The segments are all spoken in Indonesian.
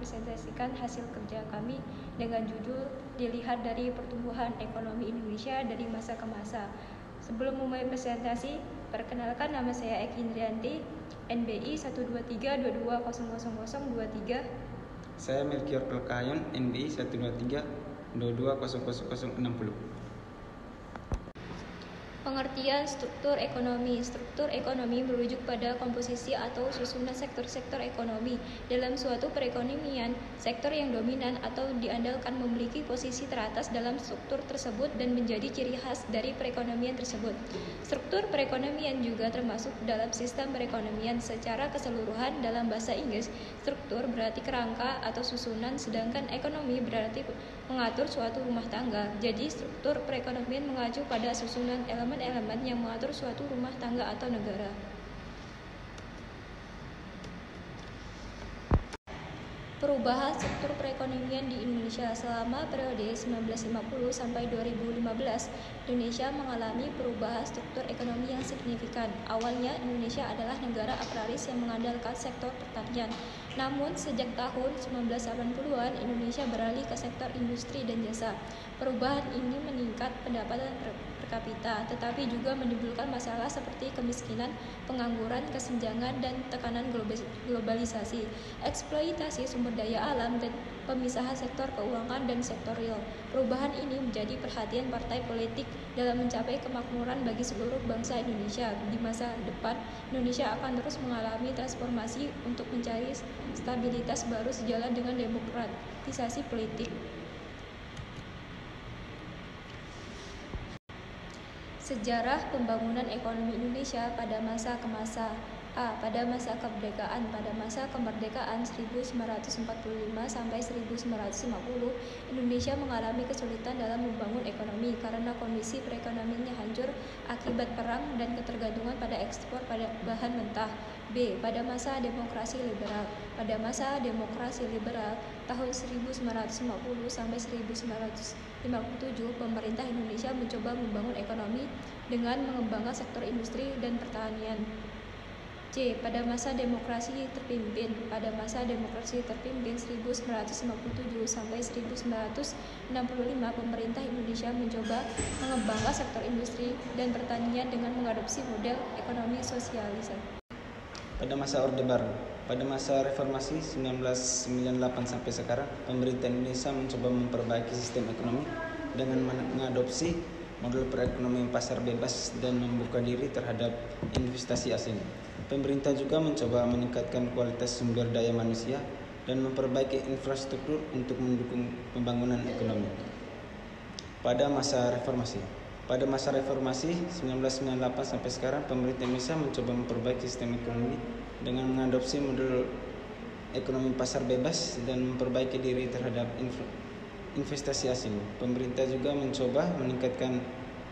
mempresentasikan hasil kerja kami dengan judul Dilihat dari Pertumbuhan Ekonomi Indonesia dari Masa ke Masa. Sebelum memulai presentasi, perkenalkan nama saya Eki Indrianti, NBI 12322000023. Saya Melkior Pelkayon, NBI 123220060. Pengertian struktur ekonomi. Struktur ekonomi merujuk pada komposisi atau susunan sektor-sektor ekonomi. Dalam suatu perekonomian, sektor yang dominan atau diandalkan memiliki posisi teratas dalam struktur tersebut dan menjadi ciri khas dari perekonomian tersebut. Struktur perekonomian juga termasuk dalam sistem perekonomian secara keseluruhan. Dalam bahasa Inggris, struktur berarti kerangka atau susunan, sedangkan ekonomi berarti mengatur suatu rumah tangga. Jadi, struktur perekonomian mengacu pada susunan elemen yang mengatur suatu rumah tangga atau negara. Perubahan struktur perekonomian di Indonesia selama periode 1950 sampai 2015, Indonesia mengalami perubahan struktur ekonomi yang signifikan. Awalnya, Indonesia adalah negara agraris yang mengandalkan sektor pertanian. Namun, sejak tahun 1980-an, Indonesia beralih ke sektor industri dan jasa. Perubahan ini meningkat pendapatan per kapita, tetapi juga menimbulkan masalah seperti kemiskinan, pengangguran, kesenjangan, dan tekanan globalisasi, eksploitasi sumber daya alam, dan pemisahan sektor keuangan dan sektor real. Perubahan ini menjadi perhatian partai politik dalam mencapai kemakmuran bagi seluruh bangsa Indonesia. Di masa depan, Indonesia akan terus mengalami transformasi untuk mencari stabilitas baru sejalan dengan demokratisasi politik. Sejarah pembangunan ekonomi Indonesia pada masa ke masa. Pada masa kemerdekaan. Pada masa kemerdekaan 1945 sampai 1950, Indonesia mengalami kesulitan dalam membangun ekonomi karena kondisi perekonomiannya hancur akibat perang dan ketergantungan pada ekspor pada bahan mentah. B. Pada masa demokrasi liberal. Pada masa demokrasi liberal tahun 1950 sampai 1957, pemerintah Indonesia mencoba membangun ekonomi dengan mengembangkan sektor industri dan pertanian. C. Pada masa demokrasi terpimpin. Pada masa demokrasi terpimpin 1957 sampai 1965, pemerintah Indonesia mencoba mengembangkan sektor industri dan pertanian dengan mengadopsi model ekonomi sosialisasi. Pada masa Orde Baru, pada masa reformasi 1998 sampai sekarang, pemerintah Indonesia mencoba memperbaiki sistem ekonomi dengan mengadopsi model perekonomian pasar bebas dan membuka diri terhadap investasi asing. Pemerintah juga mencoba meningkatkan kualitas sumber daya manusia dan memperbaiki infrastruktur untuk mendukung pembangunan ekonomi. Pada masa reformasi 1998 sampai sekarang, pemerintah Indonesia mencoba memperbaiki sistem ekonomi dengan mengadopsi model ekonomi pasar bebas dan memperbaiki diri terhadap investasi asing. Pemerintah juga mencoba meningkatkan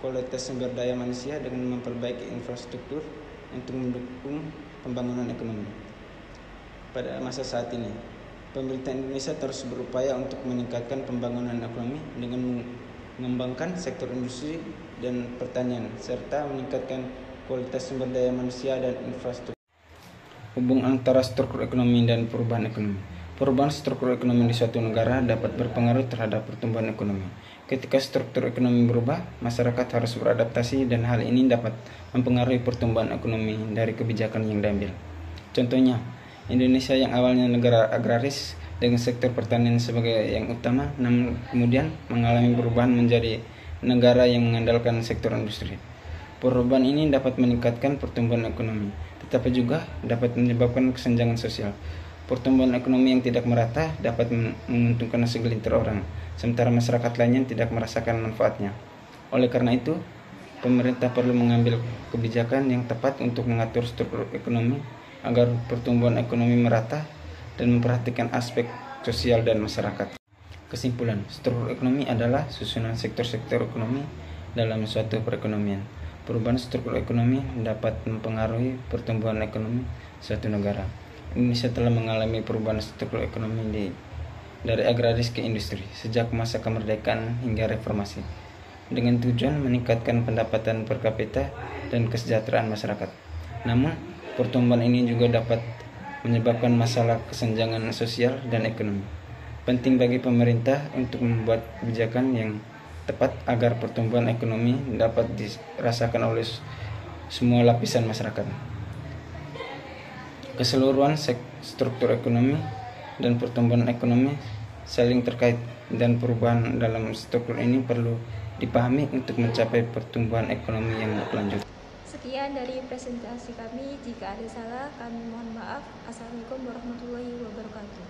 kualitas sumber daya manusia dengan memperbaiki infrastruktur untuk mendukung pembangunan ekonomi. Pada masa saat ini, pemerintah Indonesia terus berupaya untuk meningkatkan pembangunan ekonomi dengan mengembangkan sektor industri dan pertanian serta meningkatkan kualitas sumber daya manusia dan infrastruktur. Hubungan antara struktur ekonomi dan perubahan ekonomi. Perubahan struktur ekonomi di suatu negara dapat berpengaruh terhadap pertumbuhan ekonomi. Ketika struktur ekonomi berubah, masyarakat harus beradaptasi dan hal ini dapat mempengaruhi pertumbuhan ekonomi dari kebijakan yang diambil. Contohnya, Indonesia yang awalnya negara agraris dengan sektor pertanian sebagai yang utama, namun kemudian mengalami perubahan menjadi negara yang mengandalkan sektor industri. Perubahan ini dapat meningkatkan pertumbuhan ekonomi, tetapi juga dapat menyebabkan kesenjangan sosial. Pertumbuhan ekonomi yang tidak merata dapat menguntungkan segelintir orang, sementara masyarakat lainnya tidak merasakan manfaatnya. Oleh karena itu, pemerintah perlu mengambil kebijakan yang tepat untuk mengatur struktur ekonomi agar pertumbuhan ekonomi merata dan memperhatikan aspek sosial dan masyarakat. Kesimpulan, struktur ekonomi adalah susunan sektor-sektor ekonomi dalam suatu perekonomian. Perubahan struktur ekonomi dapat mempengaruhi pertumbuhan ekonomi suatu negara. Indonesia telah mengalami perubahan struktur ekonomi dari agraris ke industri sejak masa kemerdekaan hingga reformasi, dengan tujuan meningkatkan pendapatan per kapita dan kesejahteraan masyarakat. Namun, pertumbuhan ini juga dapat menyebabkan masalah kesenjangan sosial dan ekonomi. Penting bagi pemerintah untuk membuat kebijakan yang tepat agar pertumbuhan ekonomi dapat dirasakan oleh semua lapisan masyarakat. Keseluruhan struktur ekonomi dan pertumbuhan ekonomi saling terkait, dan perubahan dalam struktur ini perlu dipahami untuk mencapai pertumbuhan ekonomi yang berkelanjutan. Sekian dari presentasi kami. Jika ada salah, kami mohon maaf. Assalamualaikum warahmatullahi wabarakatuh.